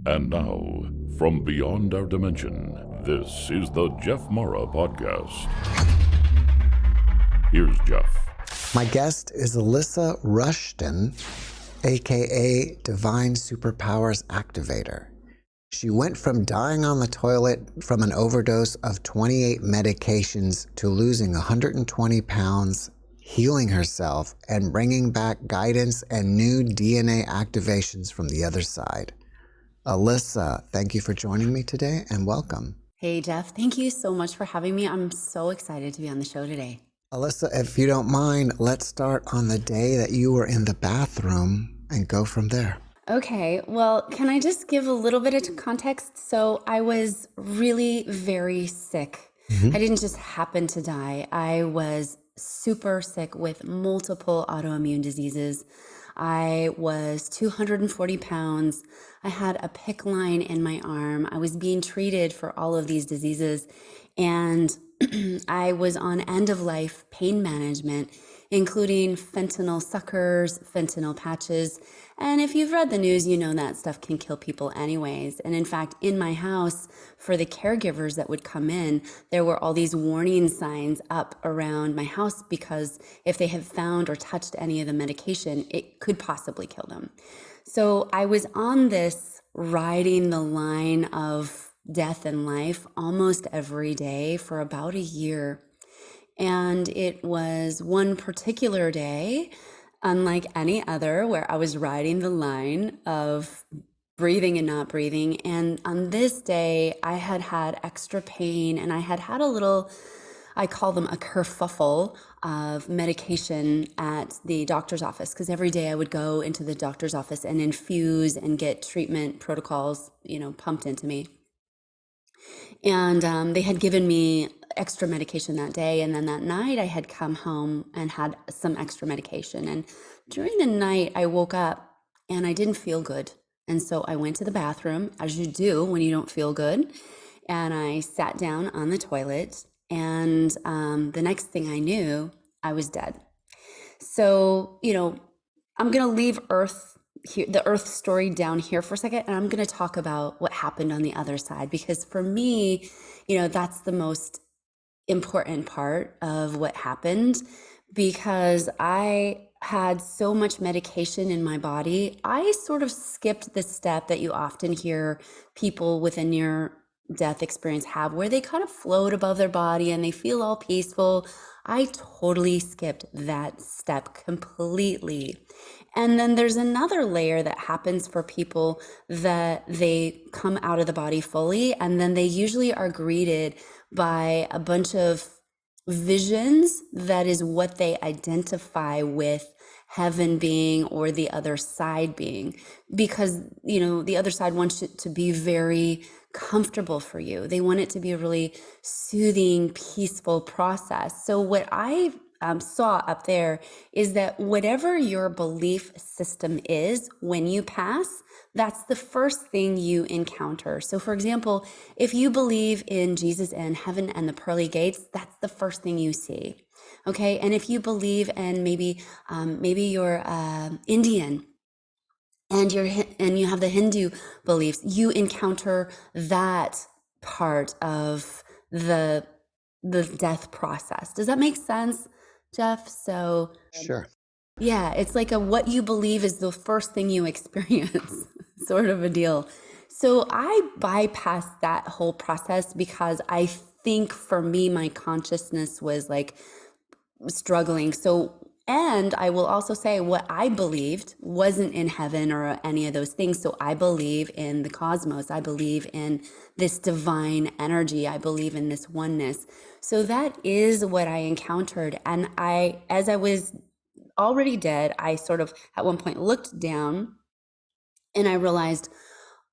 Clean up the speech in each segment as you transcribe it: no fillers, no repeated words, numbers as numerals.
And now, from beyond our dimension, this is the JeffMara podcast. Here's Jeff. My guest is Alysa Ruston, aka Divine Superpowers Activator. She went from dying on the toilet from an overdose of 28 medications to losing 120 pounds, healing herself, and bringing back guidance and new DNA activations from the other side. Alysa, thank you for joining me today and welcome. Hey, Jeff. Thank you so much for having me. I'm so excited to be on the show today. Alysa, if you don't mind, let's start on the day that you were in the bathroom and go from there. Okay, well, can I just give a little bit of context? So I was really very sick. I didn't just happen to die. I was super sick with multiple autoimmune diseases. I was 240 pounds. I had a PICC line in my arm. I was being treated for all of these diseases. And I was on end-of-life pain management, including fentanyl suckers, fentanyl patches. And if you've read the news, you know that stuff can kill people anyways. And in fact, in my house, for the caregivers that would come in, there were all these warning signs up around my house because if they had found or touched any of the medication, it could possibly kill them. So I was on this riding the line of death and life almost every day for about a year. And it was one particular day, unlike any other, where I was riding the line of breathing and not breathing. And on this day, I had had extra pain and I had had a little, I call them a kerfuffle of medication at the doctor's office, because every day I would go into the doctor's office and infuse and get treatment protocols, pumped into me. And they had given me extra medication that day. And then that night I had come home and had some extra medication. And during the night I woke up and I didn't feel good. And so I went to the bathroom, as you do when you don't feel good. And I sat down on the toilet. And the next thing I knew, I was dead. So, I'm going to leave the Earth story down here for a second, and I'm going to talk about what happened on the other side, because for me, that's the most important part of what happened, because I had so much medication in my body. I sort of skipped the step that you often hear people with a near-death experience have, where they kind of float above their body and they feel all peaceful. I totally skipped that step completely. And then there's another layer that happens for people that they come out of the body fully, and then they usually are greeted by a bunch of visions that is what they identify with heaven being or the other side being, because the other side wants it to be very comfortable for you. They want it to be a really soothing, peaceful process. So what I saw up there is that whatever your belief system is when you pass, that's the first thing you encounter. So for example, if you believe in Jesus and heaven and the pearly gates, that's the first thing you see. Okay. And if you believe in maybe you're Indian and you have the Hindu beliefs, you encounter that part of the death process. Does that make sense, Jeff? So Sure. yeah, it's like what you believe is the first thing you experience sort of a deal. So I bypassed that whole process because I think for me, my consciousness was like struggling. And I will also say what I believed wasn't in heaven or any of those things. So I believe in the cosmos. I believe in this divine energy. I believe in this oneness. So that is what I encountered. And as I was already dead, I sort of at one point looked down and I realized,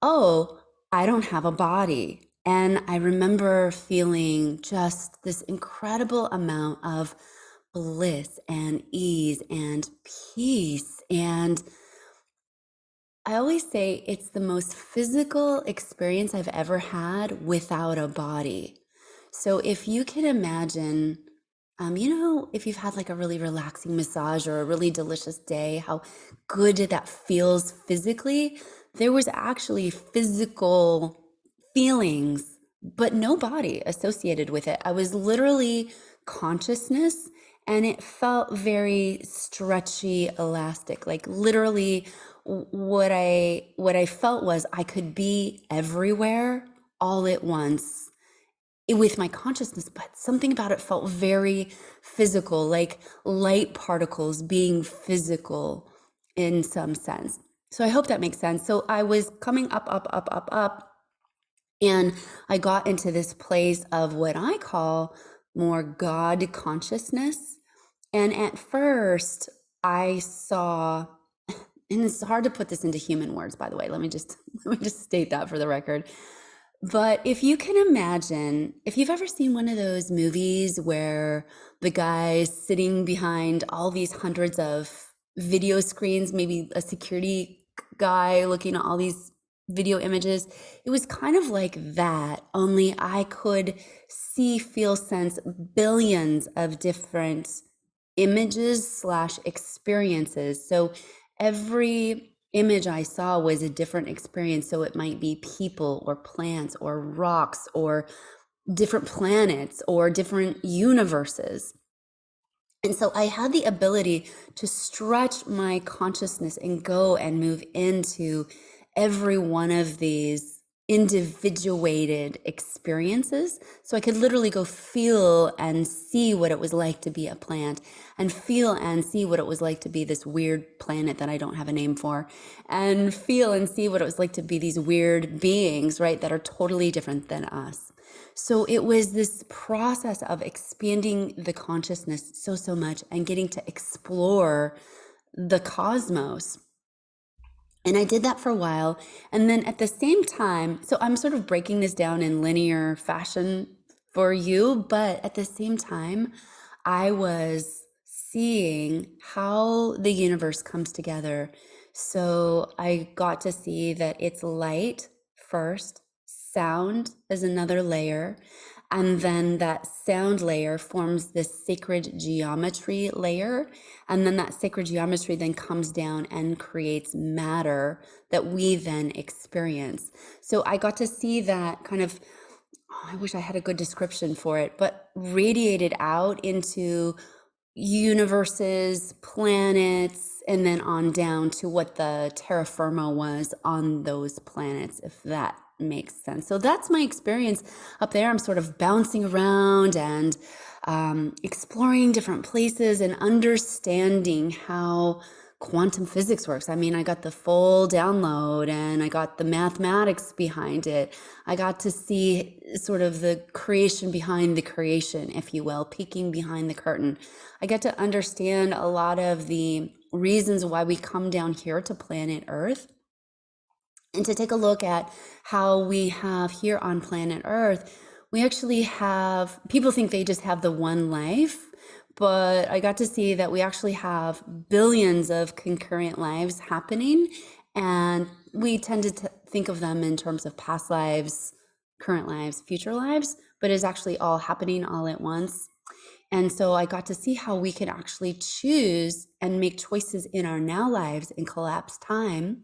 oh, I don't have a body. And I remember feeling just this incredible amount of bliss and ease and peace. And I always say it's the most physical experience I've ever had without a body. So if you can imagine, if you've had like a really relaxing massage or a really delicious day, how good that feels physically, there was actually physical feelings, but no body associated with it. I was literally consciousness, and it felt very stretchy, elastic. Like literally what I felt was I could be everywhere all at once with my consciousness, but something about it felt very physical, like light particles being physical in some sense. So I hope that makes sense. So I was coming up, up, up, up, up, and I got into this place of what I call more God consciousness. And at first I saw, and it's hard to put this into human words, by the way, let me just state that for the record. But if you can imagine, if you've ever seen one of those movies where the guy's sitting behind all these hundreds of video screens, maybe a security guy looking at all these video images, it was kind of like that, only I could see, feel, sense billions of different images / experiences. So every image I saw was a different experience. So it might be people or plants or rocks or different planets or different universes. And so I had the ability to stretch my consciousness and go and move into every one of these individuated experiences. So I could literally go feel and see what it was like to be a plant, and feel and see what it was like to be this weird planet that I don't have a name for, and feel and see what it was like to be these weird beings, right, that are totally different than us. So it was this process of expanding the consciousness so much and getting to explore the cosmos. And I did that for a while. And then at the same time, so I'm sort of breaking this down in linear fashion for you, but at the same time, I was seeing how the universe comes together. So I got to see that it's light first, sound is another layer, and then that sound layer forms this sacred geometry layer. And then that sacred geometry then comes down and creates matter that we then experience. So I got to see that kind of, I wish I had a good description for it, but radiated out into universes, planets, and then on down to what the terra firma was on those planets, if that makes sense. So that's my experience up there. I'm sort of bouncing around and exploring different places and understanding how quantum physics works. I mean, I got the full download and I got the mathematics behind it. I got to see sort of the creation behind the creation, if you will, peeking behind the curtain. I get to understand a lot of the reasons why we come down here to planet Earth, and to take a look at how we have here on planet Earth, we actually have, people think they just have the one life, but I got to see that we actually have billions of concurrent lives happening. And we tend to think of them in terms of past lives, current lives, future lives, but it's actually all happening all at once. And so I got to see how we can actually choose and make choices in our now lives and collapse time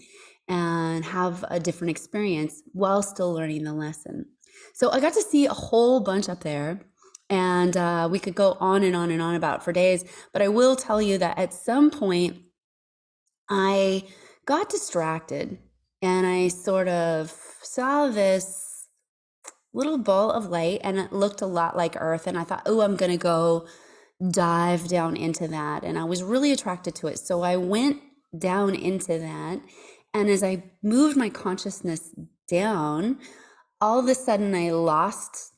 and have a different experience while still learning the lesson. So I got to see a whole bunch up there, and we could go on and on and on about for days, but I will tell you that at some point I got distracted and I sort of saw this little ball of light and it looked a lot like Earth, and I thought, oh, I'm gonna go dive down into that, and I was really attracted to it. So I went down into that, and as I moved my consciousness down, all of a sudden I lost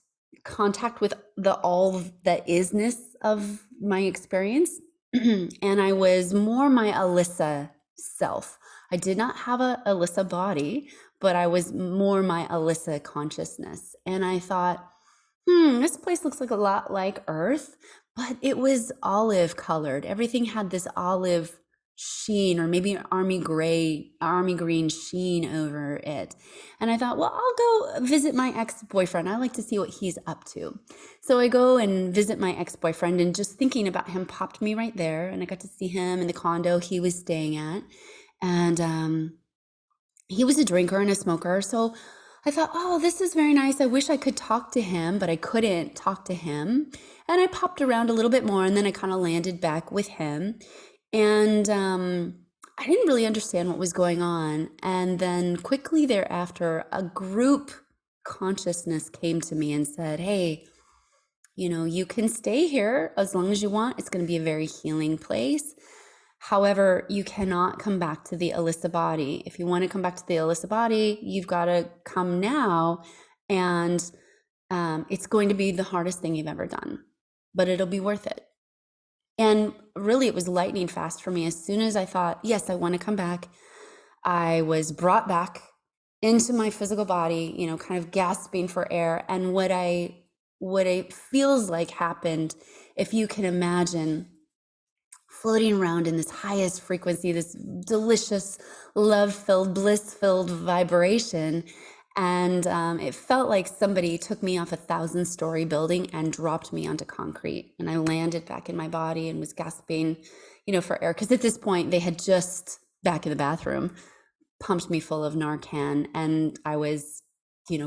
contact with the all that isness of my experience. And I was more my Alyssa self. I did not have a Alyssa body, but I was more my Alyssa consciousness. And I thought, this place looks like a lot like Earth, but it was olive colored. Everything had this olive sheen, or maybe army green sheen over it. And I thought, well, I'll go visit my ex-boyfriend. I like to see what he's up to. So I go and visit my ex-boyfriend, and just thinking about him popped me right there. And I got to see him in the condo he was staying at. And he was a drinker and a smoker. So I thought, oh, this is very nice. I wish I could talk to him, but I couldn't talk to him. And I popped around a little bit more, and then I kind of landed back with him. And I didn't really understand what was going on. And then quickly thereafter, a group consciousness came to me and said, hey, you can stay here as long as you want. It's going to be a very healing place. However, you cannot come back to the Alyssa body. If you want to come back to the Alyssa body, you've got to come now. And it's going to be the hardest thing you've ever done, but it'll be worth it. And really, it was lightning fast for me. As soon as I thought, yes, I want to come back, I was brought back into my physical body, kind of gasping for air. And what it feels like happened, if you can imagine floating around in this highest frequency, this delicious, love-filled, bliss-filled vibration. And it felt like somebody took me off a 1,000-story building and dropped me onto concrete. And I landed back in my body and was gasping, for air. Because at this point, they had just, back in the bathroom, pumped me full of Narcan. And I was,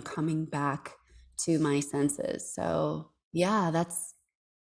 coming back to my senses. So yeah, that's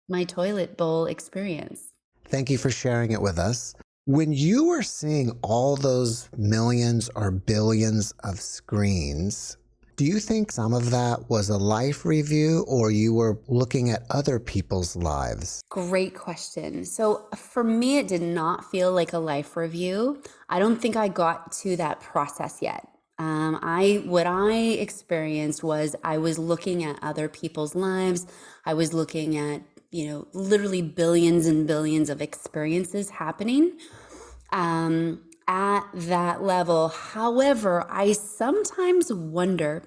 my toilet bowl experience. Thank you for sharing it with us. When you were seeing all those millions or billions of screens, do you think some of that was a life review, or you were looking at other people's lives? Great question. So for me, it did not feel like a life review. I don't think I got to that process yet. What I experienced was I was looking at other people's lives. I was looking at literally billions and billions of experiences happening at that level. However, I sometimes wonder,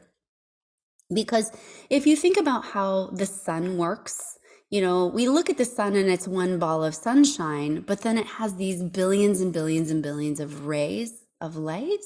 because if you think about how the sun works, we look at the sun and it's one ball of sunshine, but then it has these billions and billions and billions of rays of light.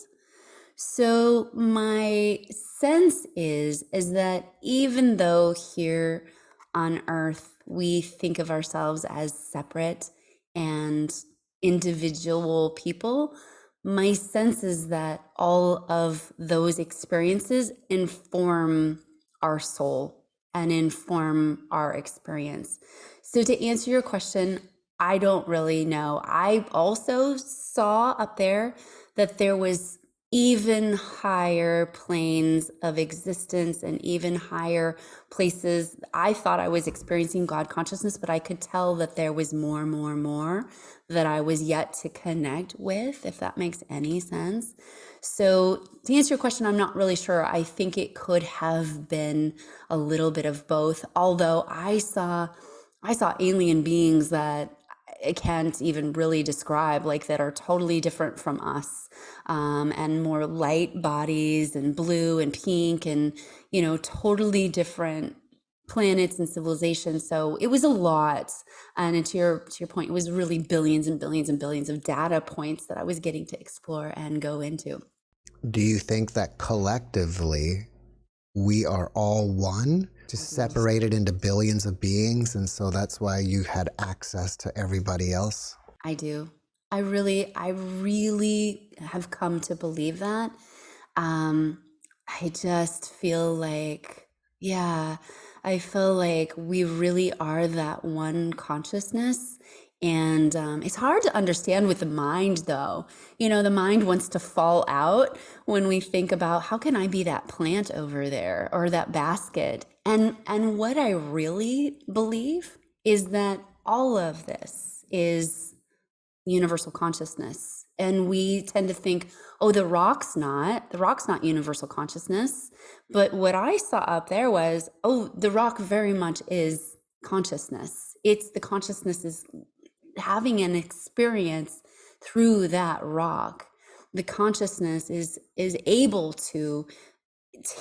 So my sense is that even though here on Earth, we think of ourselves as separate and individual people, my sense is that all of those experiences inform our soul and inform our experience. So to answer your question, I don't really know. I also saw up there that there was even higher planes of existence and even higher places. I thought I was experiencing God consciousness, but I could tell that there was more that I was yet to connect with, if that makes any sense. So to answer your question, I'm not really sure. I think it could have been a little bit of both, although I saw alien beings that I can't even really describe, like that are totally different from us, and more light bodies and blue and pink and, totally different planets and civilizations. So it was a lot. And to your point, it was really billions and billions and billions of data points that I was getting to explore and go into. Do you think that collectively we are all one, just separated into billions of beings, and so that's why you had access to everybody else? I do. I really have come to believe that. I just feel like, I feel like we really are that one consciousness. And it's hard to understand with the mind, though. The mind wants to fall out when we think about, how can I be that plant over there or that basket? And what I really believe is that all of this is universal consciousness. And we tend to think, oh, the rock's not universal consciousness. But what I saw up there was, oh, the rock very much is consciousness. It's the consciousness is having an experience through that rock. The consciousness is able to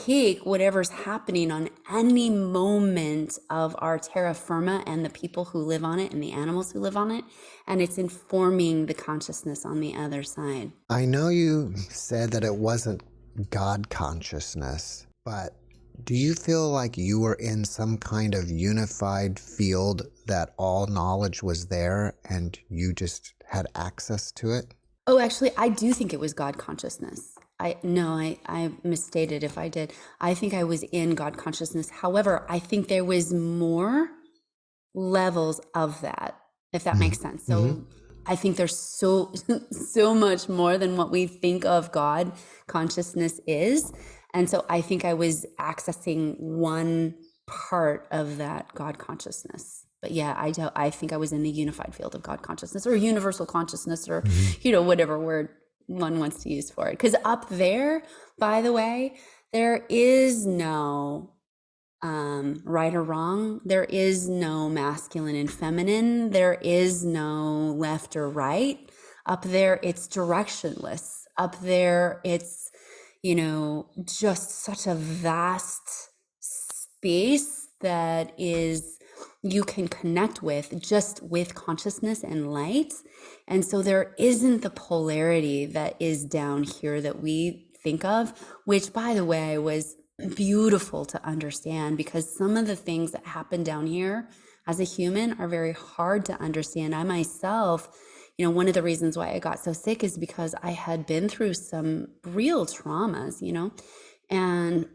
take whatever's happening on any moment of our terra firma and the people who live on it and the animals who live on it, and it's informing the consciousness on the other side. I know you said that it wasn't God consciousness, but do you feel like you were in some kind of unified field that all knowledge was there and you just had access to it? Oh, actually, I do think it was God consciousness. I misstated if I did. I think I was in God consciousness. However, I think there was more levels of that, if that makes sense. So I think there's so much more than what we think of God consciousness is. And so I think I was accessing one part of that God consciousness. But yeah, I think I was in the unified field of God consciousness, or universal consciousness, or whatever word one wants to use for it. Because up there, by the way, there is no right or wrong. There is no masculine and feminine. There is no left or right. Up there, it's directionless. Up there, it's, just such a vast space that is, you can connect with just with consciousness and light. And so there isn't the polarity that is down here that we think of, which, by the way, was beautiful to understand, because some of the things that happen down here as a human are very hard to understand. I myself, one of the reasons why I got so sick is because I had been through some real traumas, and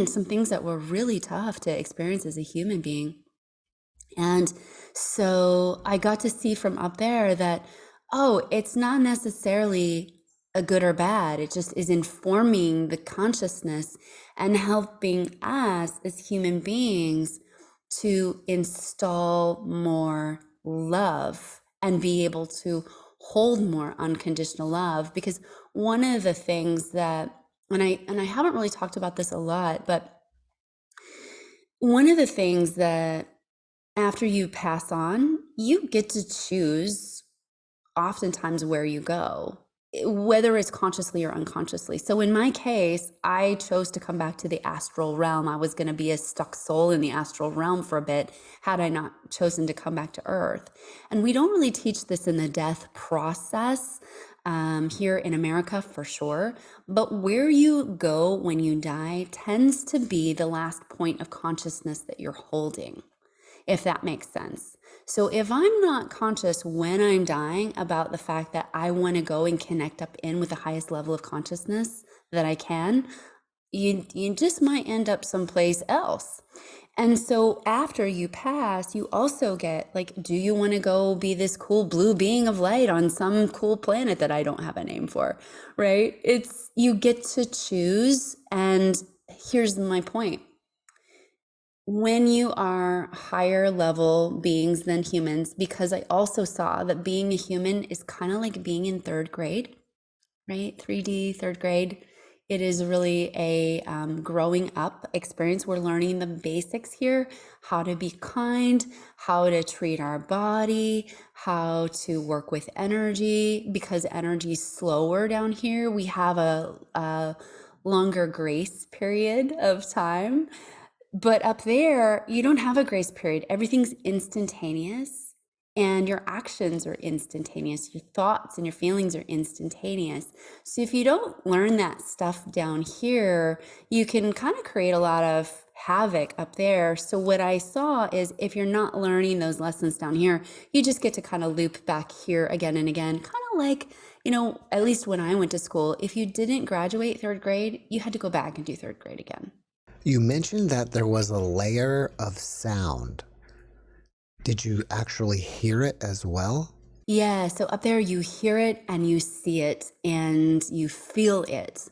some things that were really tough to experience as a human being. And so I got to see from up there that, it's not necessarily a good or bad. It just is informing the consciousness and helping us as human beings to install more love and be able to hold more unconditional love. Because one of the things that, and I haven't really talked about this a lot, but one of the things that after you pass on, you get to choose oftentimes where you go, whether it's consciously or unconsciously. So in my case, I chose to come back to the astral realm. I was going to be a stuck soul in the astral realm for a bit had I not chosen to come back to Earth. And we don't really teach this in the death process here in America, for sure. But where you go when you die tends to be the last point of consciousness that you're holding, if that makes sense. So if I'm not conscious when I'm dying about the fact that I want to go and connect up in with the highest level of consciousness that I can, you just might end up someplace else. And so after you pass, you also get do you want to go be this cool blue being of light on some cool planet that I don't have a name for, right? You get to choose. And here's my point. When you are higher level beings than humans, because I also saw that being a human is kind of like being in third grade, right? 3D, third grade. It is really a growing up experience. We're learning the basics here, how to be kind, how to treat our body, how to work with energy, because energy is slower down here. We have a longer grace period of time. But up there, you don't have a grace period. Everything's instantaneous, and your actions are instantaneous. Your thoughts and your feelings are instantaneous. So if you don't learn that stuff down here, you can kind of create a lot of havoc up there. So what I saw is if you're not learning those lessons down here, you just get to kind of loop back here again and again, kind of like, at least when I went to school, if you didn't graduate third grade, you had to go back and do third grade again. You mentioned that there was a layer of sound. Did you actually hear it as well? Yeah, so up there you hear it and you see it and you feel it.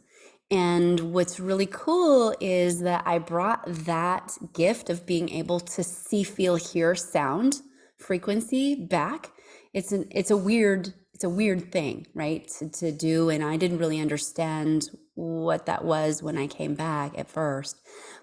And what's really cool is that I brought that gift of being able to see, feel, hear sound frequency back. It's a weird thing, right, to do. And I didn't really understand what that was when I came back at first.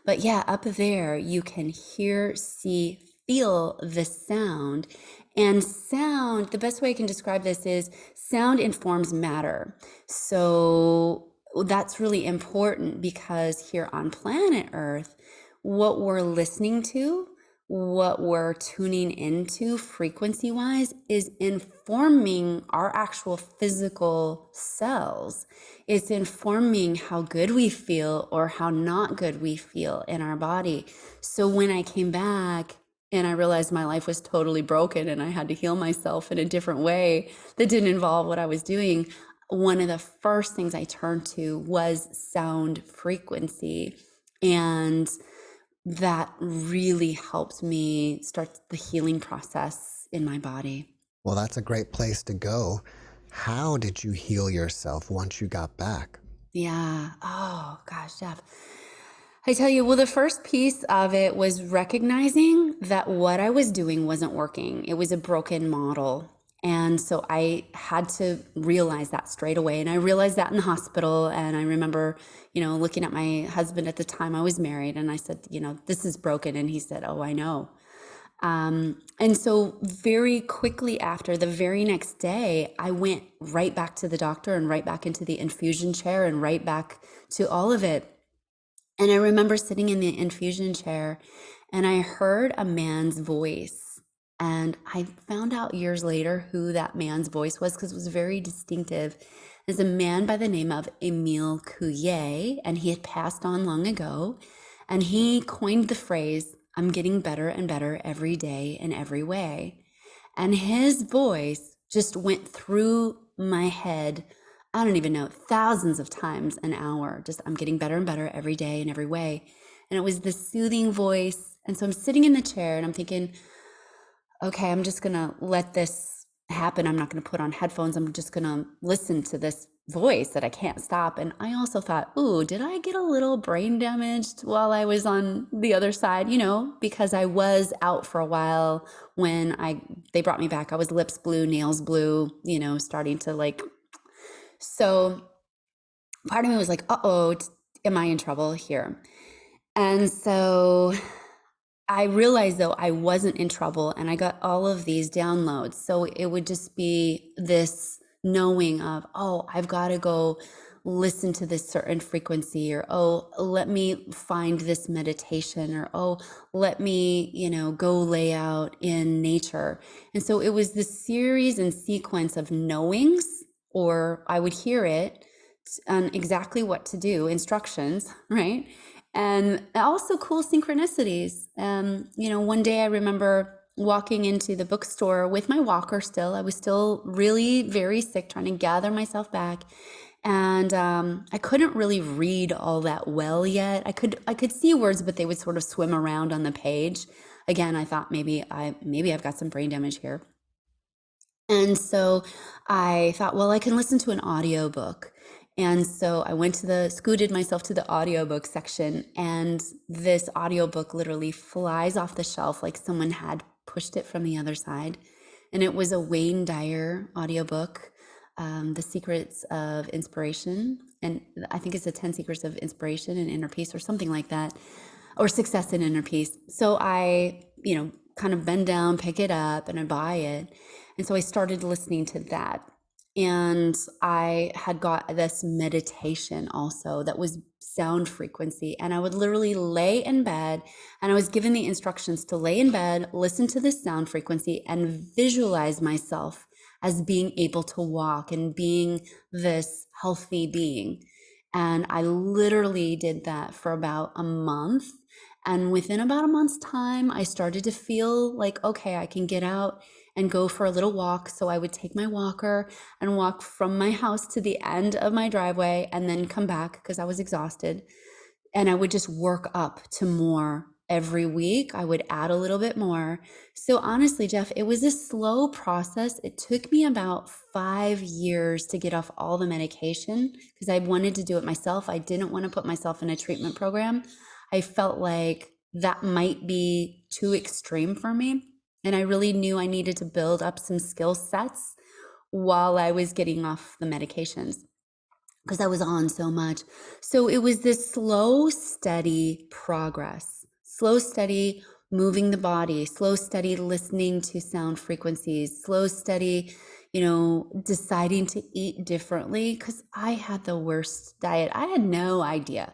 But yeah, up there you can hear, see, feel the sound. And sound, the best way I can describe this is sound informs matter. So that's really important, because here on planet Earth, what we're listening to, what we're tuning into frequency-wise is informing our actual physical cells. It's informing how good we feel or how not good we feel in our body. So when I came back and I realized my life was totally broken and I had to heal myself in a different way that didn't involve what I was doing, one of the first things I turned to was sound frequency. And that really helped me start the healing process in my body. Well, that's a great place to go. How did you heal yourself once you got back? Yeah. Oh, gosh, Jeff. I tell you, well, the first piece of it was recognizing that what I was doing wasn't working. It was a broken model. And so I had to realize that straight away. And I realized that in the hospital. And I remember, looking at my husband at the time I was married, and I said, this is broken. And he said, oh, I know. And so very quickly after, the very next day, I went right back to the doctor and right back into the infusion chair and right back to all of it. And I remember sitting in the infusion chair and I heard a man's voice. And I found out years later who that man's voice was, because it was very distinctive. It's a man by the name of Emile Couillet, and he had passed on long ago. And he coined the phrase, "I'm getting better and better every day in every way." And his voice just went through my head, I don't even know, thousands of times an hour. Just, I'm getting better and better every day in every way. And it was this soothing voice. And so I'm sitting in the chair and I'm thinking, okay, I'm just going to let this happen. I'm not going to put on headphones. I'm just going to listen to this voice that I can't stop. And I also thought, ooh, did I get a little brain damaged while I was on the other side? Because I was out for a while when they brought me back. I was lips blue, nails blue, starting to so part of me was like, uh-oh, am I in trouble here? And so I realized, though, I wasn't in trouble, and I got all of these downloads. So it would just be this knowing of, oh, I've got to go listen to this certain frequency, or, oh, let me find this meditation, or, oh, let me, go lay out in nature. And so it was this series and sequence of knowings, or I would hear it on exactly what to do, instructions, right? And also cool synchronicities. One day I remember walking into the bookstore with my walker still. I was still really very sick, trying to gather myself back. And I couldn't really read all that well yet. I could see words, but they would sort of swim around on the page. Again, I thought maybe I've got some brain damage here. And so I thought, well, I can listen to an audiobook. And so I scooted myself to the audiobook section, and this audiobook literally flies off the shelf like someone had pushed it from the other side. And it was a Wayne Dyer audiobook, The Secrets of Inspiration. And I think it's the 10 Secrets of Inspiration and Inner Peace, or something like that, or Success and Inner Peace. So I, kind of bend down, pick it up, and I buy it. And so I started listening to that. And I had got this meditation also that was sound frequency. And I would literally lay in bed, and I was given the instructions to lay in bed, listen to this sound frequency, and visualize myself as being able to walk and being this healthy being. And I literally did that for about a month. And within about a month's time, I started to feel like, okay, I can get out and go for a little walk. So I would take my walker and walk from my house to the end of my driveway and then come back because I was exhausted. And I would just work up to more every week. I would add a little bit more. So honestly, Jeff, it was a slow process. It took me about 5 years to get off all the medication because I wanted to do it myself. I didn't want to put myself in a treatment program. I felt like that might be too extreme for me. And I really knew I needed to build up some skill sets while I was getting off the medications because I was on so much. So it was this slow, steady progress, slow, steady moving the body, slow, steady listening to sound frequencies, slow, steady, deciding to eat differently because I had the worst diet. I had no idea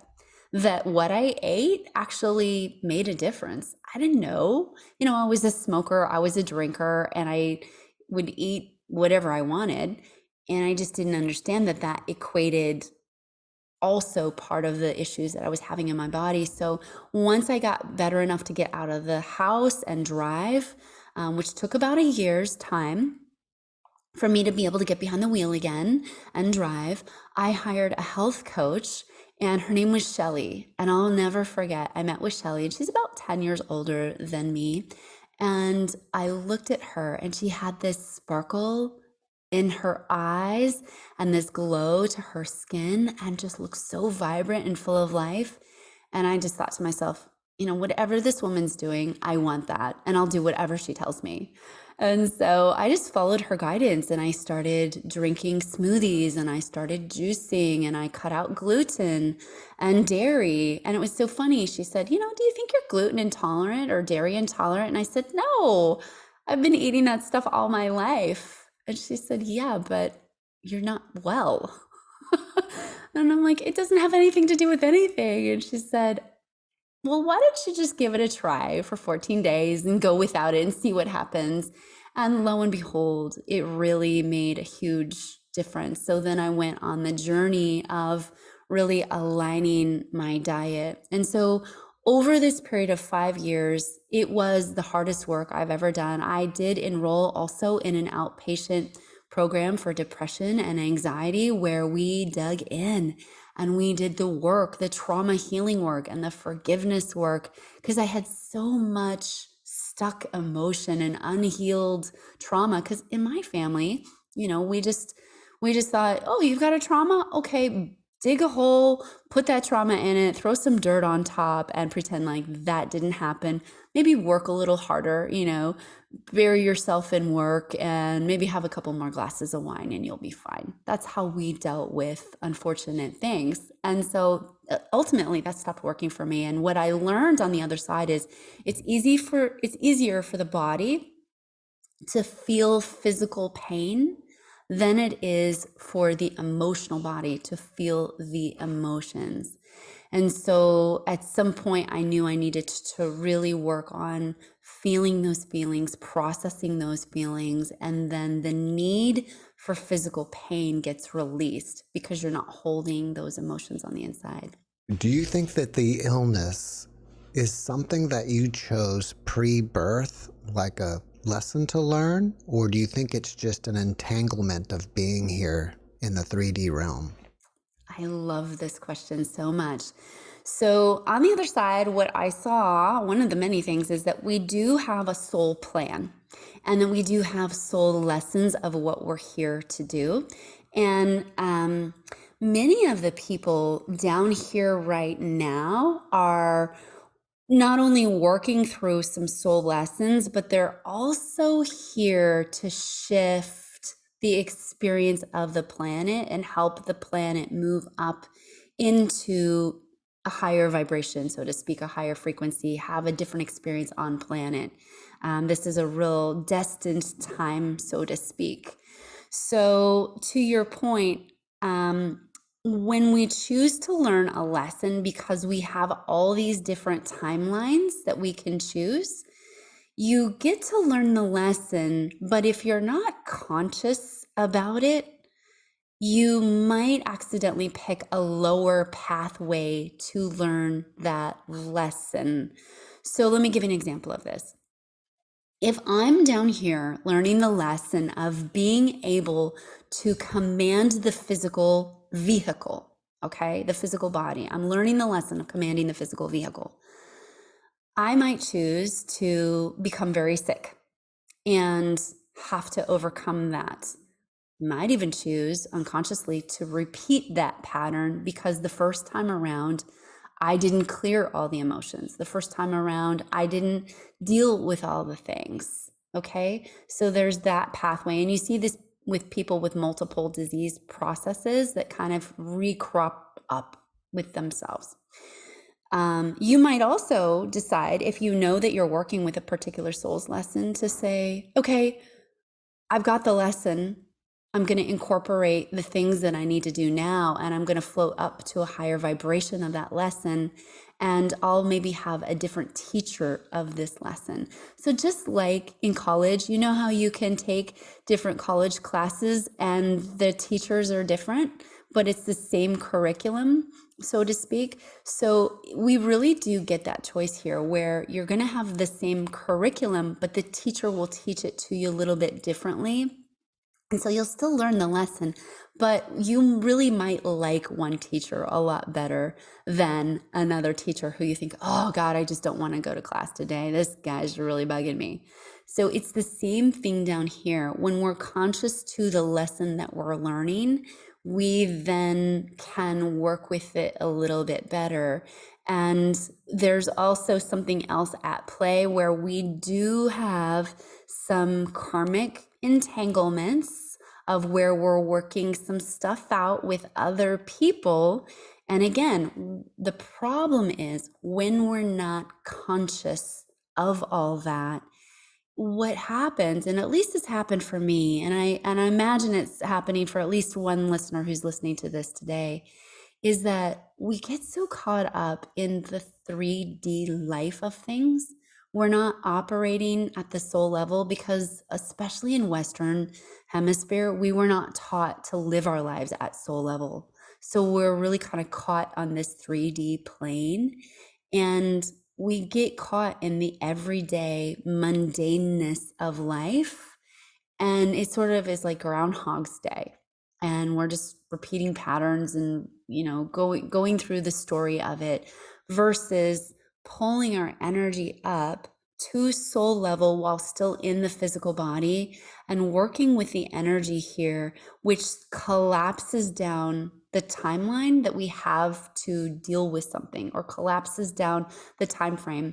that what I ate actually made a difference. I didn't know. I was a smoker, I was a drinker, and I would eat whatever I wanted. And I just didn't understand that equated also part of the issues that I was having in my body. So once I got better enough to get out of the house and drive, which took about a year's time, for me to be able to get behind the wheel again and drive, I hired a health coach, and her name was Shelly. And I'll never forget, I met with Shelly, and she's about 10 years older than me. And I looked at her, and she had this sparkle in her eyes and this glow to her skin, and just looked so vibrant and full of life. And I just thought to myself, whatever this woman's doing, I want that, and I'll do whatever she tells me. And so I just followed her guidance, and I started drinking smoothies, and I started juicing, and I cut out gluten and dairy. And it was so funny. She said, do you think you're gluten intolerant or dairy intolerant? And I said, no, I've been eating that stuff all my life. And she said, yeah, but you're not well. And I'm like, it doesn't have anything to do with anything. And she said, well, why don't you just give it a try for 14 days and go without it and see what happens? And lo and behold, it really made a huge difference. So then I went on the journey of really aligning my diet. And so over this period of 5 years, it was the hardest work I've ever done. I did enroll also in an outpatient program for depression and anxiety, where we dug in and we did the work, the trauma healing work and the forgiveness work, because I had so much stuck emotion and unhealed trauma. Because in my family, we just thought, oh, you've got a trauma? Okay, dig a hole, put that trauma in it, throw some dirt on top, and pretend like that didn't happen. Maybe work a little harder, bury yourself in work, and maybe have a couple more glasses of wine and you'll be fine. That's how we dealt with unfortunate things. And so ultimately that stopped working for me. And what I learned on the other side is it's easier for the body to feel physical pain than it is for the emotional body to feel the emotions. And so at some point I knew I needed to really work on feeling those feelings, processing those feelings, and then the need for physical pain gets released because you're not holding those emotions on the inside. Do you think that the illness is something that you chose pre-birth, like a lesson to learn, or do you think it's just an entanglement of being here in the 3D realm? I love this question so much. So on the other side, what I saw, one of the many things, is that we do have a soul plan, and then we do have soul lessons of what we're here to do. And many of the people down here right now are not only working through some soul lessons, but they're also here to shift the experience of the planet and help the planet move up into a higher vibration, so to speak, a higher frequency, have a different experience on planet. This is a real destined time, so to speak. So to your point, when we choose to learn a lesson, because we have all these different timelines that we can choose, you get to learn the lesson, but if you're not conscious about it, you might accidentally pick a lower pathway to learn that lesson. So let me give you an example of this. If I'm down here learning the lesson of being able to command the physical vehicle, okay, the physical body, I'm learning the lesson of commanding the physical vehicle, I might choose to become very sick and have to overcome that. Might even choose unconsciously to repeat that pattern because the first time around, I didn't clear all the emotions. The first time around, I didn't deal with all the things. Okay. So there's that pathway. And you see this with people with multiple disease processes that kind of recrop up with themselves. You might also decide, if you know that you're working with a particular soul's lesson, to say, okay, I've got the lesson. I'm going to incorporate the things that I need to do now, and I'm going to float up to a higher vibration of that lesson, and I'll maybe have a different teacher of this lesson. So just like in college, you know how you can take different college classes and the teachers are different, but it's the same curriculum, so to speak. So we really do get that choice here, where you're going to have the same curriculum, but the teacher will teach it to you a little bit differently. And so you'll still learn the lesson, but you really might like one teacher a lot better than another teacher who you think, oh God, I just don't want to go to class today. This guy's really bugging me. So it's the same thing down here. When we're conscious to the lesson that we're learning, we then can work with it a little bit better. And there's also something else at play where we do have some karmic entanglements of where we're working some stuff out with other people. And again, the problem is when we're not conscious of all that, what happens, and at least it's happened for me, and I imagine it's happening for at least one listener who's listening to this today, is that we get so caught up in the 3D life of things. We're not operating at the soul level because, especially in Western Hemisphere, we were not taught to live our lives at soul level. So we're really kind of caught on this 3D plane, and we get caught in the everyday mundaneness of life. And it sort of is like Groundhog's Day. And we're just repeating patterns and, going through the story of it versus pulling our energy up to soul level while still in the physical body and working with the energy here, which collapses down the timeline that we have to deal with something, or collapses down the time frame.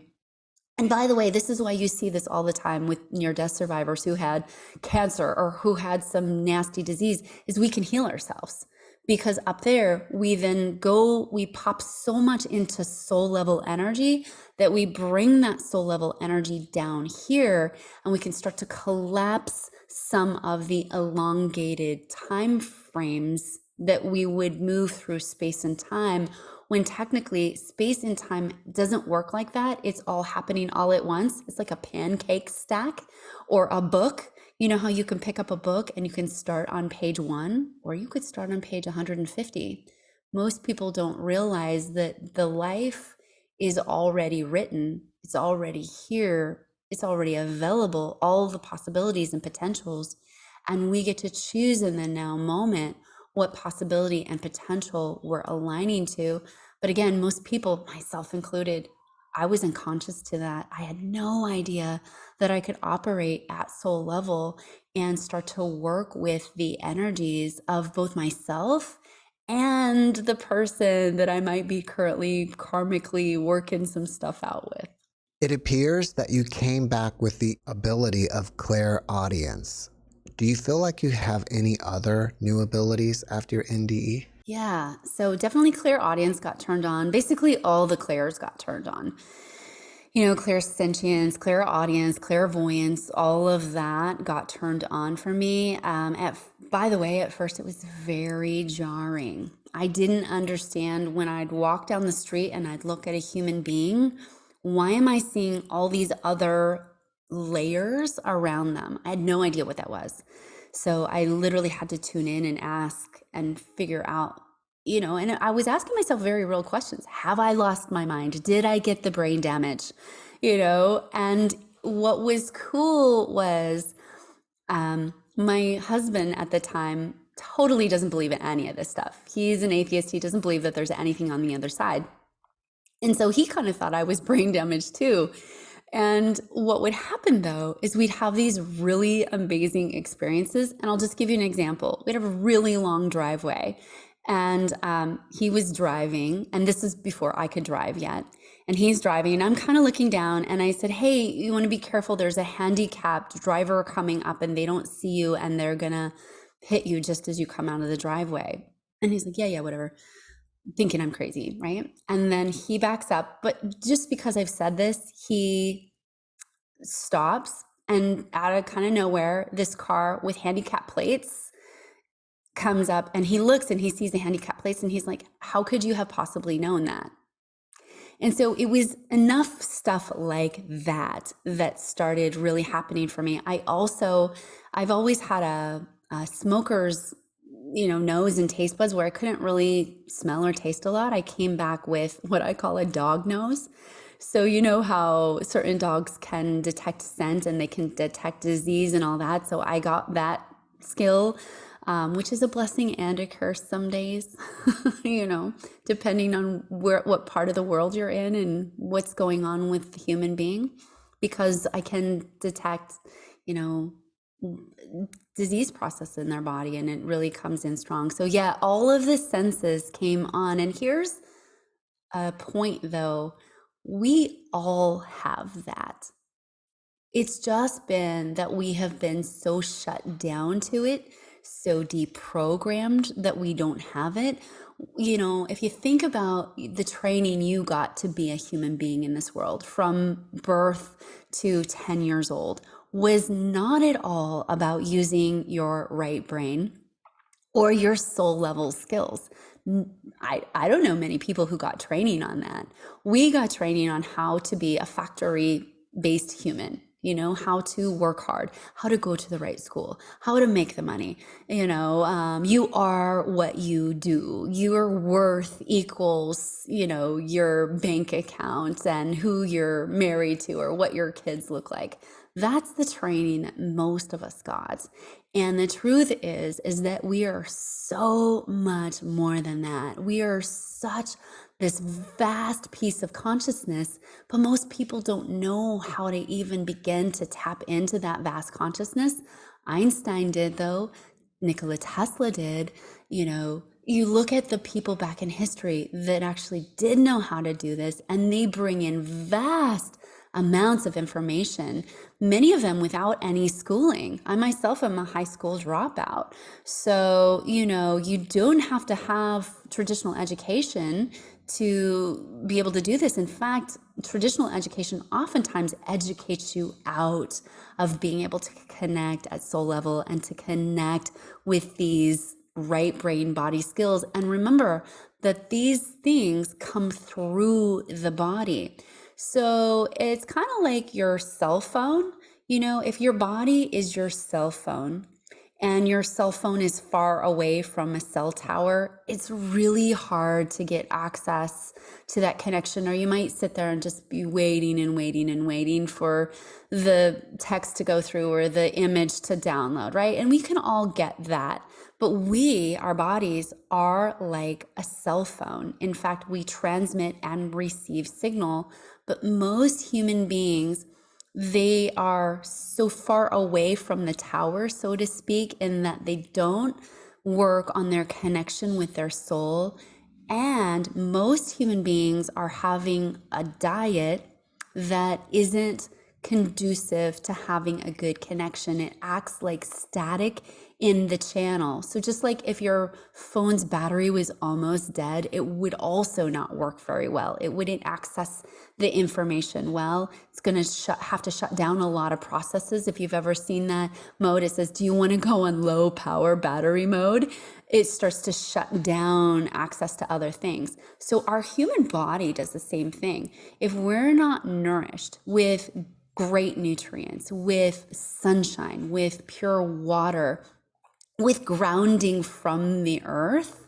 And by the way, this is why you see this all the time with near-death survivors who had cancer or who had some nasty disease, is we can heal ourselves. Because up there, we pop so much into soul level energy that we bring that soul level energy down here, and we can start to collapse some of the elongated time frames that we would move through space and time, when technically space and time doesn't work like that. It's all happening all at once. It's like a pancake stack or a book. You know how you can pick up a book and you can start on page 1, or you could start on page 150. Most people don't realize that the life is already written. It's already here. It's already available, all the possibilities and potentials. And we get to choose in the now moment what possibility and potential we're aligning to. But again, most people, myself included, I was unconscious to that. I had no idea that I could operate at soul level and start to work with the energies of both myself and the person that I might be currently karmically working some stuff out with. It appears that you came back with the ability of clairaudience. Do you feel like you have any other new abilities after your NDE? Yeah, so definitely clairaudience got turned on. Basically, all the clairs got turned on. Clairsentience, clairaudience, clairvoyance, all of that got turned on for me. By the way, at first it was very jarring. I didn't understand when I'd walk down the street and I'd look at a human being, why am I seeing all these other layers around them? I had no idea what that was. So I literally had to tune in and ask and figure out, and I was asking myself very real questions. Have I lost my mind? Did I get the brain damage? And what was cool was my husband at the time totally doesn't believe in any of this stuff. He's an atheist. He doesn't believe that there's anything on the other side. And so he kind of thought I was brain damaged too. And what would happen though, is we'd have these really amazing experiences. And I'll just give you an example. We'd have a really long driveway, and he was driving, and this is before I could drive yet. And he's driving, and I'm kind of looking down, and I said, hey, you want to be careful. There's a handicapped driver coming up and they don't see you and they're going to hit you just as you come out of the driveway. And he's like, yeah, whatever. Thinking I'm crazy, right? And then he backs up, but just because I've said this, he stops, and out of kind of nowhere, this car with handicap plates comes up, and he looks and he sees the handicap plates, and he's like, how could you have possibly known that? And so it was enough stuff like that that started really happening for me. I've always had a smoker's nose and taste buds where I couldn't really smell or taste a lot. I came back with what I call a dog nose. So you know how certain dogs can detect scent and they can detect disease and all that. So I got that skill, which is a blessing and a curse some days, depending on what part of the world you're in and what's going on with the human being, because I can detect, disease process in their body, and it really comes in strong. So yeah, all of the senses came on. And here's a point though, we all have that. It's just been that we have been so shut down to it, so deprogrammed that we don't have it. If you think about the training you got to be a human being in this world from birth to 10 years old was not at all about using your right brain or your soul level skills. I don't know many people who got training on that. We got training on how to be a factory based human, how to work hard, how to go to the right school, how to make the money. You are what you do. Your worth equals, your bank account and who you're married to or what your kids look like. That's the training that most of us got. And the truth is that we are so much more than that. We are such this vast piece of consciousness, but most people don't know how to even begin to tap into that vast consciousness. Einstein did, though. Nikola Tesla did. You look at the people back in history that actually did know how to do this, and they bring in vast amounts of information, many of them without any schooling. I myself am a high school dropout. So, you don't have to have traditional education to be able to do this. In fact, traditional education oftentimes educates you out of being able to connect at soul level and to connect with these right brain body skills. And remember that these things come through the body. So it's kind of like your cell phone. If your body is your cell phone and your cell phone is far away from a cell tower, it's really hard to get access to that connection. Or you might sit there and just be waiting and waiting and waiting for the text to go through or the image to download, right? And we can all get that. But our bodies are like a cell phone. In fact, we transmit and receive signal. But most human beings, they are so far away from the tower, so to speak, in that they don't work on their connection with their soul. And most human beings are having a diet that isn't conducive to having a good connection. It acts like static in the channel. So just like if your phone's battery was almost dead, it would also not work very well. It wouldn't access the information well. It's going to have to shut down a lot of processes. If you've ever seen that mode, it says, do you want to go on low power battery mode? It starts to shut down access to other things. So our human body does the same thing. If we're not nourished with great nutrients, with sunshine, with pure water, with grounding from the earth,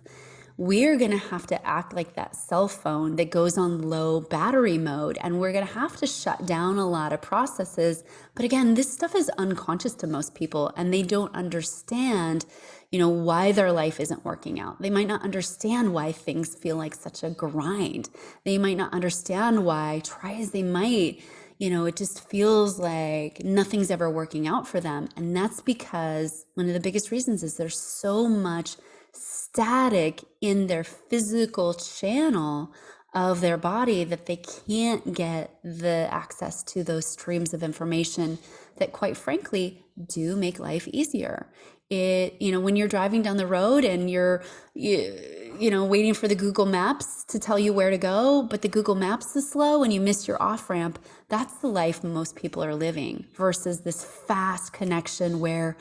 we're going to have to act like that cell phone that goes on low battery mode, and we're going to have to shut down a lot of processes. But again, this stuff is unconscious to most people, and they don't understand, why their life isn't working out. They might not understand why things feel like such a grind. They might not understand why, try as they might, it just feels like nothing's ever working out for them. And that's because one of the biggest reasons is there's so much static in their physical channel of their body that they can't get the access to those streams of information that, quite frankly, do make life easier. When you're driving down the road and you're waiting for the Google Maps to tell you where to go, but the Google Maps is slow and you miss your off-ramp, that's the life most people are living, versus this fast connection where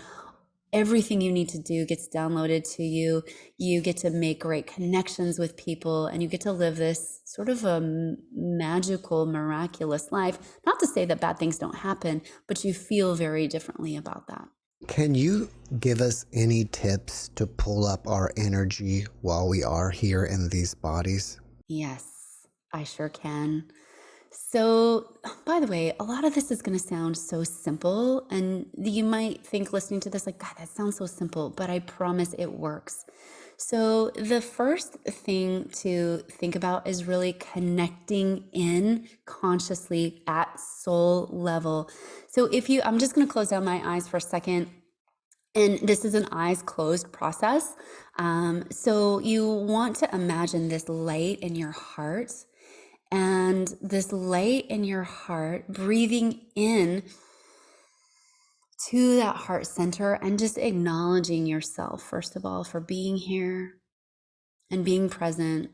everything you need to do gets downloaded to you. You get to make great connections with people, and you get to live this sort of a magical, miraculous life. Not to say that bad things don't happen, but you feel very differently about that. Can you give us any tips to pull up our energy while we are here in these bodies? Yes, I sure can. So, by the way, a lot of this is going to sound so simple, and you might think listening to this, like, God, that sounds so simple, but I promise it works. So, the first thing to think about is really connecting in consciously at soul level. So, I'm just going to close down my eyes for a second. And this is an eyes closed process. So, you want to imagine this light in your heart, and this light in your heart, breathing in to that heart center and just acknowledging yourself, first of all, for being here and being present,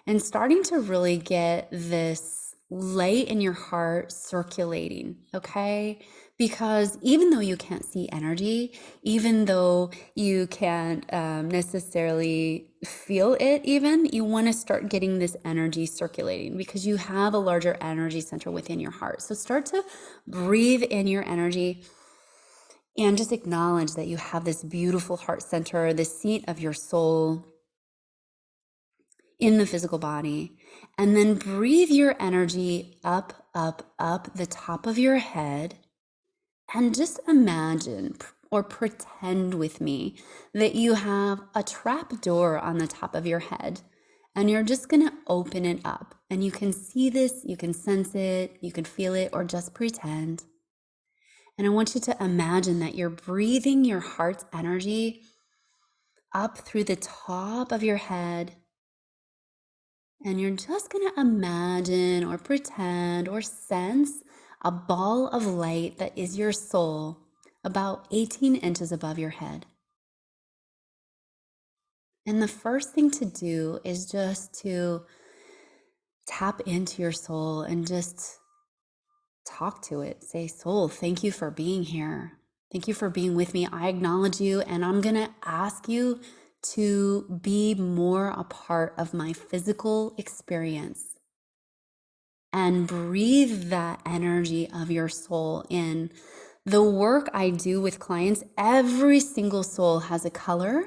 and starting to really get this light in your heart circulating, okay? Because even though you can't see energy, even though you can't necessarily feel it, even, you want to start getting this energy circulating because you have a larger energy center within your heart. So start to breathe in your energy and just acknowledge that you have this beautiful heart center, the seat of your soul in the physical body, and then breathe your energy up, up, up the top of your head, and just imagine or pretend with me that you have a trap door on the top of your head, and you're just going to open it up, and you can see this, you can sense it, you can feel it, or just pretend. And I want you to imagine that you're breathing your heart's energy up through the top of your head. And you're just going to imagine or pretend or sense a ball of light that is your soul about 18 inches above your head. And the first thing to do is just to tap into your soul and just talk to it. Say, soul, thank you for being here. Thank you for being with me. I acknowledge you, and I'm going to ask you to be more a part of my physical experience. And breathe that energy of your soul in. The work I do with clients, every single soul has a color.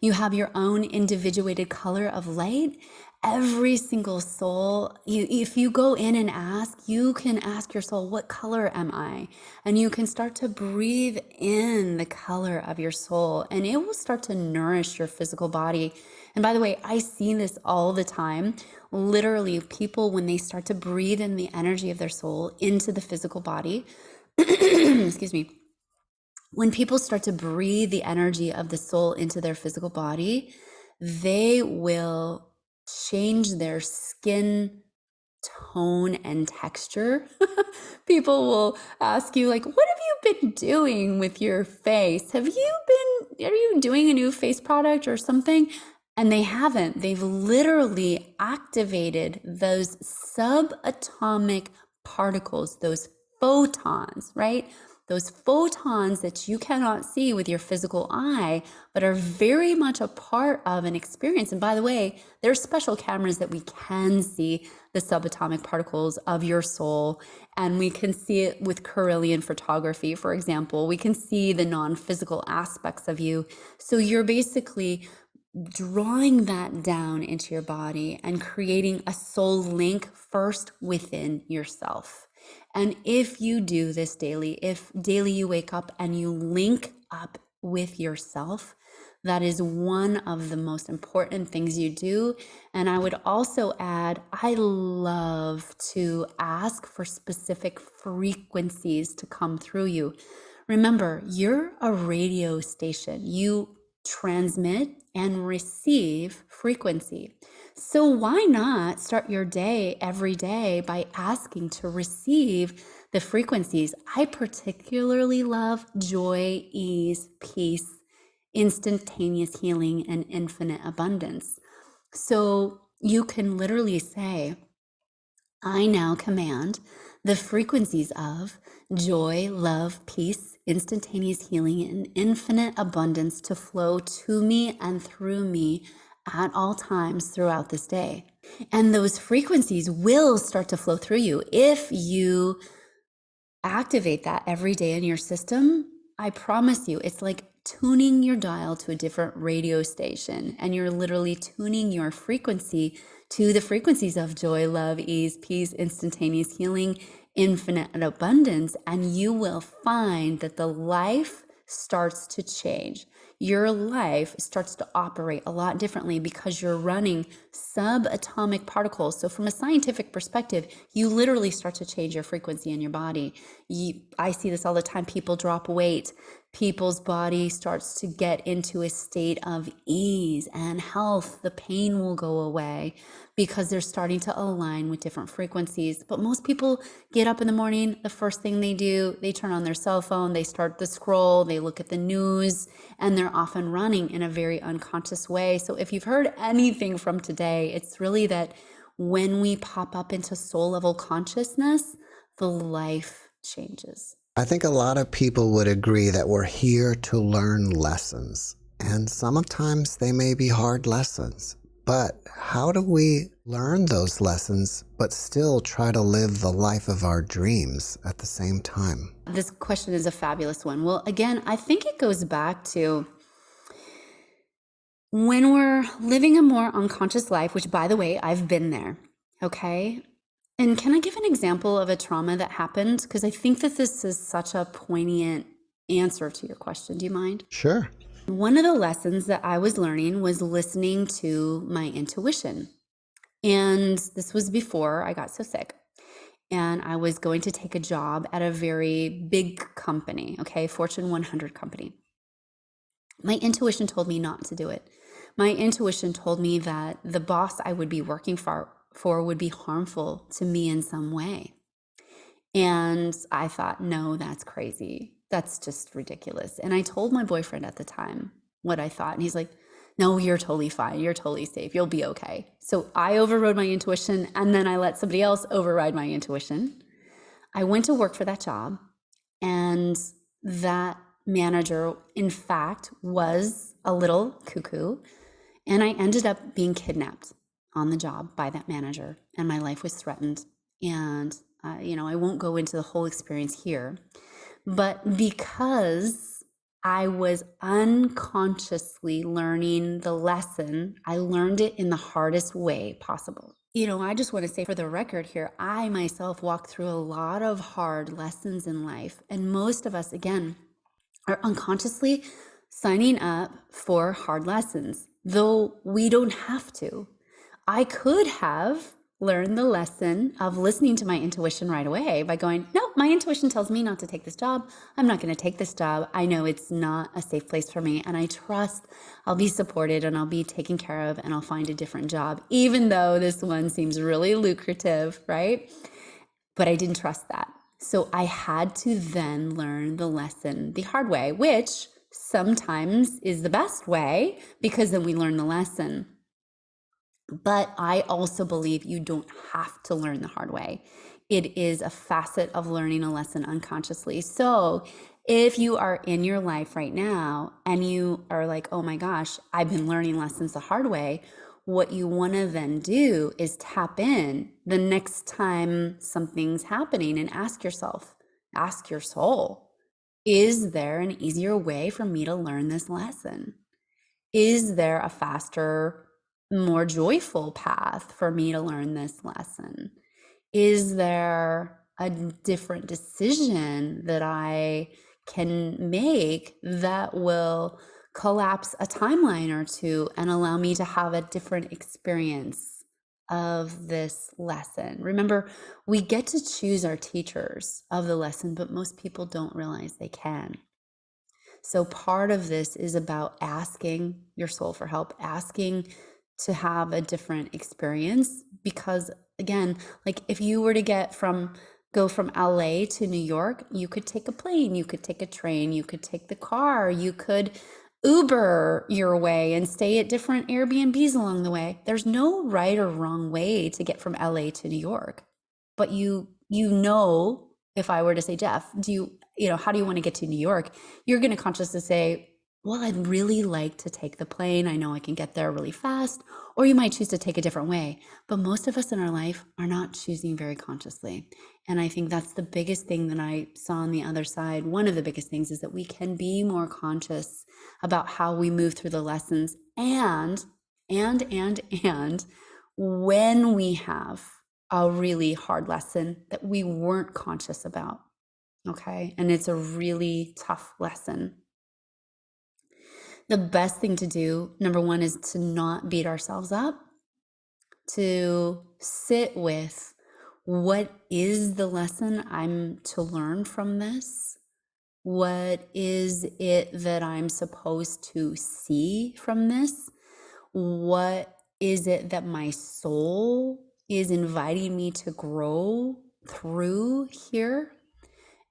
You have your own individuated color of light. Every single soul, if you go in and ask, you can ask your soul, what color am I? And you can start to breathe in the color of your soul, and it will start to nourish your physical body. And by the way, I see this all the time. Literally, people, when they start to breathe in the energy of their soul into the physical body, excuse me, when people start to breathe the energy of the soul into their physical body, they will change their skin tone and texture. People will ask you, like, what have you been doing with your face? Are you doing a new face product or something? And they haven't. They've literally activated those subatomic particles, those photons, right? Those photons that you cannot see with your physical eye, but are very much a part of an experience. And by the way, there's special cameras that we can see the subatomic particles of your soul. And we can see it with Kirlian photography, for example. We can see the non-physical aspects of you. So you're basically drawing that down into your body and creating a soul link first within yourself. And if you do this daily, if daily you wake up and you link up with yourself, that is one of the most important things you do. And I would also add, I love to ask for specific frequencies to come through you. Remember, you're a radio station. You transmit and receive frequency. So why not start your day every day by asking to receive the frequencies? I particularly love joy, ease, peace, instantaneous healing, and infinite abundance. So you can literally say, I now command the frequencies of joy, love, peace, instantaneous healing, and infinite abundance to flow to me and through me at all times throughout this day. And those frequencies will start to flow through you. If you activate that every day in your system, I promise you, it's like tuning your dial to a different radio station, and you're literally tuning your frequency to the frequencies of joy, love, ease, peace, instantaneous healing, infinite abundance, and you will find that the life starts to change. Your life starts to operate a lot differently because you're running subatomic particles. So from a scientific perspective, you literally start to change your frequency in your body. I see this all the time. People drop weight. People's body starts to get into a state of ease and health. The pain will go away because they're starting to align with different frequencies. But most people get up in the morning, the first thing they do, they turn on their cell phone, they start to scroll, they look at the news, and they're often running in a very unconscious way. So if you've heard anything from today, it's really that when we pop up into soul level consciousness, the life changes. I think a lot of people would agree that we're here to learn lessons, and sometimes they may be hard lessons. But how do we learn those lessons but still try to live the life of our dreams at the same time? This question is a fabulous one. Well, again, I think it goes back to when we're living a more unconscious life, which, by the way, I've been there, okay? And can I give an example of a trauma that happened? Because I think that this is such a poignant answer to your question. Do you mind? Sure. One of the lessons that I was learning was listening to my intuition. And this was before I got so sick. And I was going to take a job at a very big company, okay, Fortune 100 company. My intuition told me not to do it. My intuition told me that the boss I would be working for would be harmful to me in some way. And I thought, no, that's crazy. That's just ridiculous. And I told my boyfriend at the time what I thought. And he's like, no, you're totally fine. You're totally safe. You'll be okay. So I overrode my intuition, and then I let somebody else override my intuition. I went to work for that job, and that manager, in fact, was a little cuckoo. And I ended up being kidnapped on the job by that manager, and my life was threatened. And, I won't go into the whole experience here. But because I was unconsciously learning the lesson, I learned it in the hardest way possible. I just want to say for the record here, I myself walked through a lot of hard lessons in life. And most of us, again, are unconsciously signing up for hard lessons, though we don't have to. I could have learned the lesson of listening to my intuition right away by going, no, my intuition tells me not to take this job. I'm not going to take this job. I know it's not a safe place for me, and I trust I'll be supported and I'll be taken care of and I'll find a different job, even though this one seems really lucrative, right? But I didn't trust that. So I had to then learn the lesson the hard way, which sometimes is the best way because then we learn the lesson. But I also believe you don't have to learn the hard way. It is a facet of learning a lesson unconsciously. So if you are in your life right now and you are like, oh my gosh, I've been learning lessons the hard way, what you want to then do is tap in the next time something's happening and ask yourself, ask your soul, is there an easier way for me to learn this lesson? Is there a faster, more joyful path for me to learn this lesson? Is there a different decision that I can make that will collapse a timeline or two and allow me to have a different experience of this lesson? Remember, we get to choose our teachers of the lesson, but most people don't realize they can. So part of this is about asking your soul for help, asking to have a different experience, because again, like if you were to go from LA to New York, you could take a plane, you could take a train, you could take the car, you could Uber your way and stay at different Airbnbs along the way. There's no right or wrong way to get from LA to New York. But if I were to say, Jeff, how do you want to get to New York? You're going to consciously say, well, I'd really like to take the plane. I know I can get there really fast. Or you might choose to take a different way. But most of us in our life are not choosing very consciously. And I think that's the biggest thing that I saw on the other side. One of the biggest things is that we can be more conscious about how we move through the lessons. And when we have a really hard lesson that we weren't conscious about. Okay. And it's a really tough lesson. The best thing to do, number one, is to not beat ourselves up, to sit with what is the lesson I'm to learn from this? What is it that I'm supposed to see from this? What is it that my soul is inviting me to grow through here?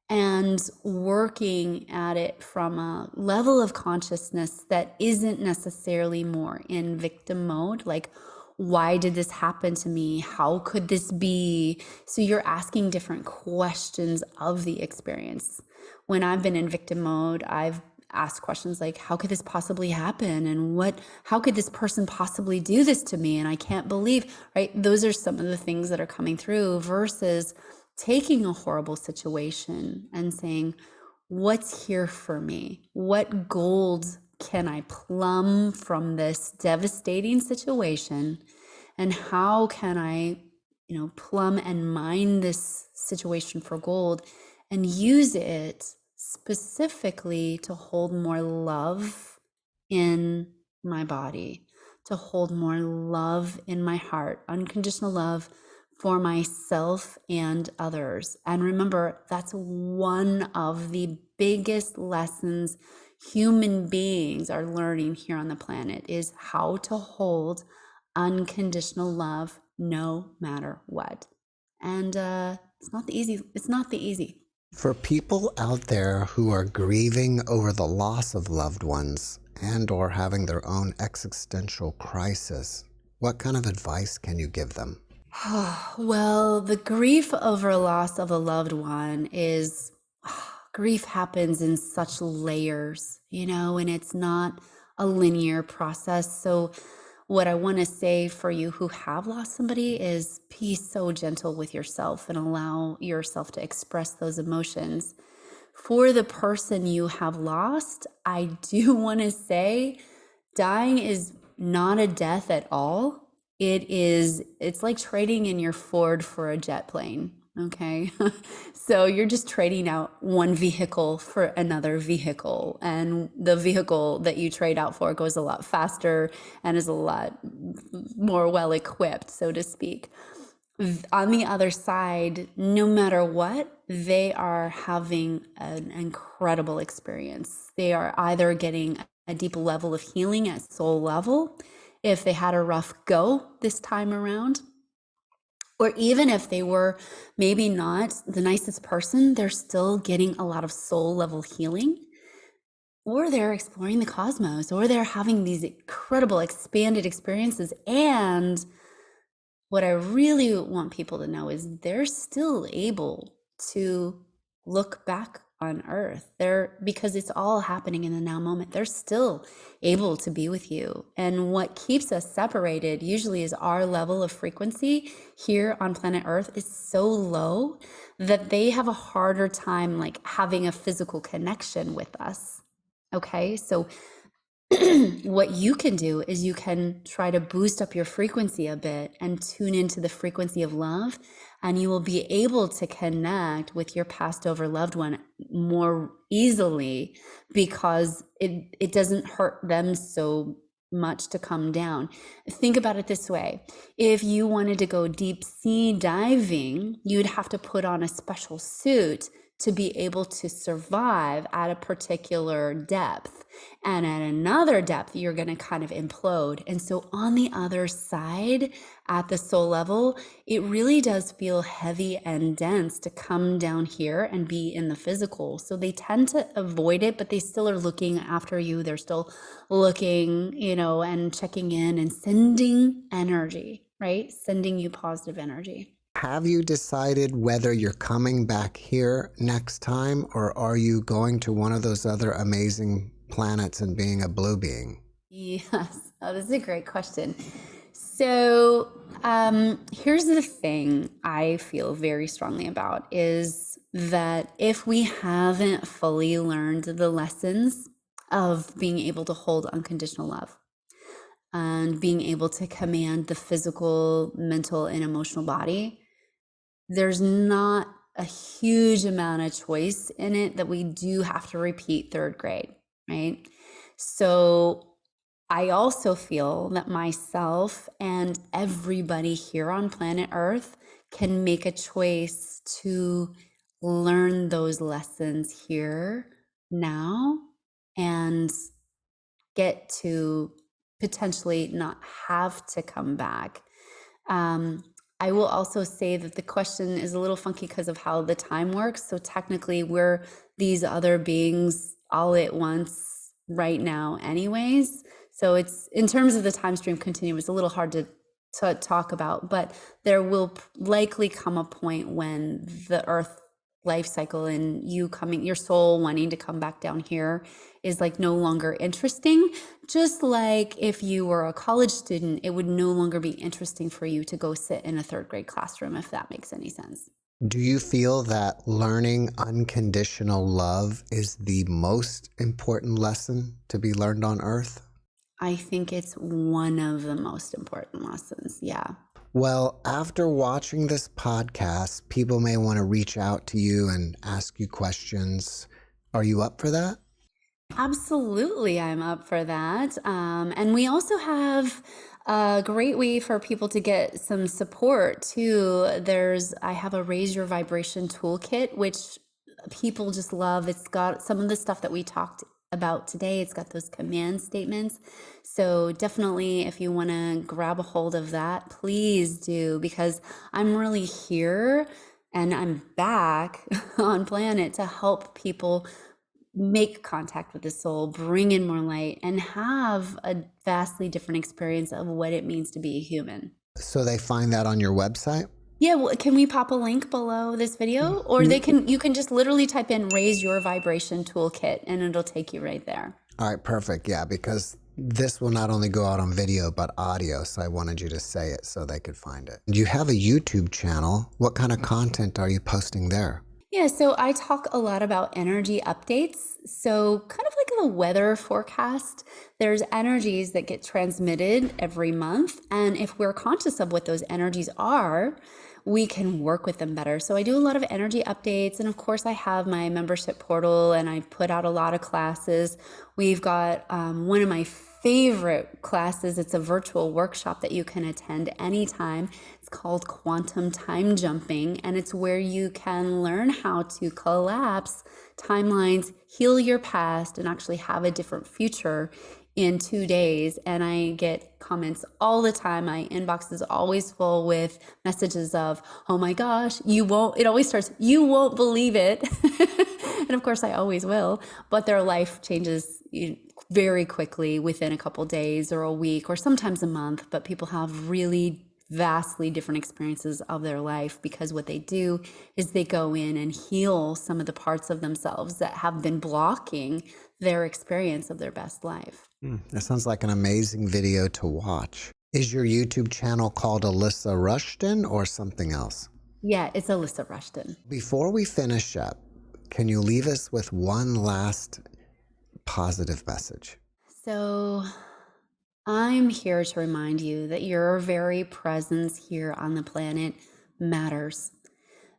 And working at it from a level of consciousness that isn't necessarily more in victim mode, like, why did this happen to me? How could this be? So you're asking different questions of the experience. When I've been in victim mode, I've asked questions like, how could this possibly happen? And how could this person possibly do this to me? And I can't believe, right? Those are some of the things that are coming through, versus taking a horrible situation and saying, what's here for me? What gold can I plumb from this devastating situation? And how can I, plumb and mine this situation for gold and use it specifically to hold more love in my body, to hold more love in my heart, unconditional love for myself and others. And remember, that's one of the biggest lessons human beings are learning here on the planet, is how to hold unconditional love no matter what. And it's not the easy. For people out there who are grieving over the loss of loved ones and or having their own existential crisis, what kind of advice can you give them? Well, the grief over a loss of a loved one is, grief happens in such layers, and it's not a linear process. So what I want to say for you who have lost somebody is be so gentle with yourself and allow yourself to express those emotions. For the person you have lost, I do want to say dying is not a death at all. It's like trading in your Ford for a jet plane. Okay. So you're just trading out one vehicle for another vehicle, and the vehicle that you trade out for goes a lot faster and is a lot more well equipped, so to speak. On the other side, no matter what, they are having an incredible experience. They are either getting a deep level of healing at soul level, if they had a rough go this time around, or even if they were maybe not the nicest person, they're still getting a lot of soul level healing, or they're exploring the cosmos, or they're having these incredible expanded experiences. And what I really want people to know is they're still able to look back on Earth. Because it's all happening in the now moment, they're still able to be with you. And what keeps us separated usually is our level of frequency here on planet Earth is so low that they have a harder time like having a physical connection with us. Okay, so what you can do is you can try to boost up your frequency a bit and tune into the frequency of love, and you will be able to connect with your passed over loved one more easily, because it doesn't hurt them so much to come down. Think about it this way. If you wanted to go deep sea diving, you'd have to put on a special suit to be able to survive at a particular depth. And at another depth, you're going to kind of implode. And so on the other side, at the soul level, it really does feel heavy and dense to come down here and be in the physical. So they tend to avoid it, but they still are looking after you. They're still looking, and checking in and sending energy, right? Sending you positive energy. Have you decided whether you're coming back here next time, or are you going to one of those other amazing planets and being a blue being? Yes. Oh, this is a great question. So here's the thing I feel very strongly about is that if we haven't fully learned the lessons of being able to hold unconditional love, and being able to command the physical, mental, and emotional body, there's not a huge amount of choice in it that we do have to repeat third grade, right? So I also feel that myself and everybody here on planet Earth can make a choice to learn those lessons here now and get to potentially not have to come back. I will also say that the question is a little funky because of how the time works. So technically we're these other beings all at once right now anyways. So it's, in terms of the time stream continuum, it's a little hard to talk about, but there will likely come a point when the Earth life cycle and you coming, your soul wanting to come back down here is like no longer interesting. Just like if you were a college student, it would no longer be interesting for you to go sit in a third grade classroom, if that makes any sense. Do you feel that learning unconditional love is the most important lesson to be learned on Earth? I think it's one of the most important lessons. Yeah. Well, after watching this podcast, people may want to reach out to you and ask you questions. Are you up for that? Absolutely, I'm up for that. And we also have a great way for people to get some support too. I have a Raise Your Vibration Toolkit, which people just love. It's got some of the stuff that we talked about today. It's got those command statements. So definitely, if you want to grab a hold of that, please do, because I'm really here and I'm back on planet to help people make contact with the soul, bring in more light, and have a vastly different experience of what it means to be a human. So they find that on your website? Yeah, well, can we pop a link below this video? Or you can just literally type in Raise Your Vibration Toolkit and it'll take you right there. All right, perfect. Yeah, because this will not only go out on video, but audio. So I wanted you to say it so they could find it. You have a YouTube channel. What kind of content are you posting there? Yeah, so I talk a lot about energy updates. So kind of like the weather forecast, there's energies that get transmitted every month. And if we're conscious of what those energies are, we can work with them better. So I do a lot of energy updates. And of course, I have my membership portal and I put out a lot of classes. We've got one of my favorite classes. It's a virtual workshop that you can attend anytime. It's called Quantum Time Jumping, and it's where you can learn how to collapse timelines, heal your past, and actually have a different future in 2 days. And I get comments all the time. My inbox is always full with messages of, oh my gosh, it always starts, you won't believe it. And of course I always will, but their life changes very quickly within a couple days or a week or sometimes a month. But people have really vastly different experiences of their life because what they do is they go in and heal some of the parts of themselves that have been blocking their experience of their best life. That sounds like an amazing video to watch. Is your YouTube channel called Alysa Ruston or something else? Yeah, it's Alysa Ruston. Before we finish up, can you leave us with one last positive message? So I'm here to remind you that your very presence here on the planet matters.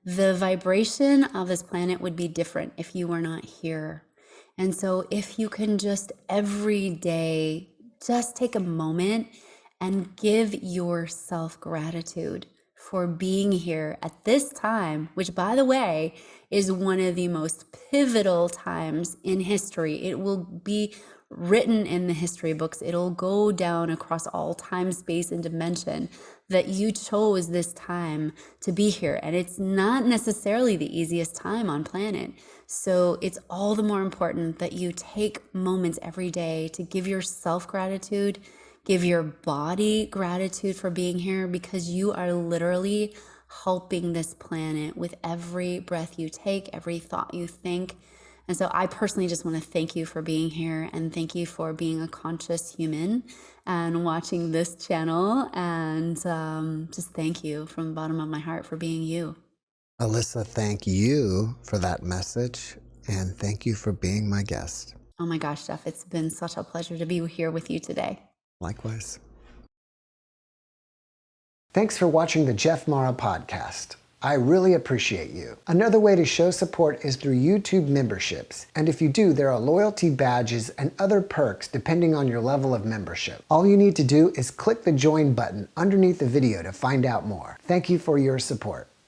The vibration of this planet would be different if you were not here. And so if you can just every day, just take a moment and give yourself gratitude for being here at this time, which by the way, is one of the most pivotal times in history. It will be written in the history books. It'll go down across all time, space, and dimension that you chose this time to be here. And it's not necessarily the easiest time on planet. So it's all the more important that you take moments every day to give yourself gratitude, give your body gratitude for being here, because you are literally helping this planet with every breath you take, every thought you think. And so I personally just want to thank you for being here and thank you for being a conscious human and watching this channel. And just thank you from the bottom of my heart for being you. Alysa, thank you for that message. And thank you for being my guest. Oh my gosh, Jeff, it's been such a pleasure to be here with you today. Likewise. Thanks for watching the JeffMara podcast. I really appreciate you. Another way to show support is through YouTube memberships. And if you do, there are loyalty badges and other perks depending on your level of membership. All you need to do is click the join button underneath the video to find out more. Thank you for your support.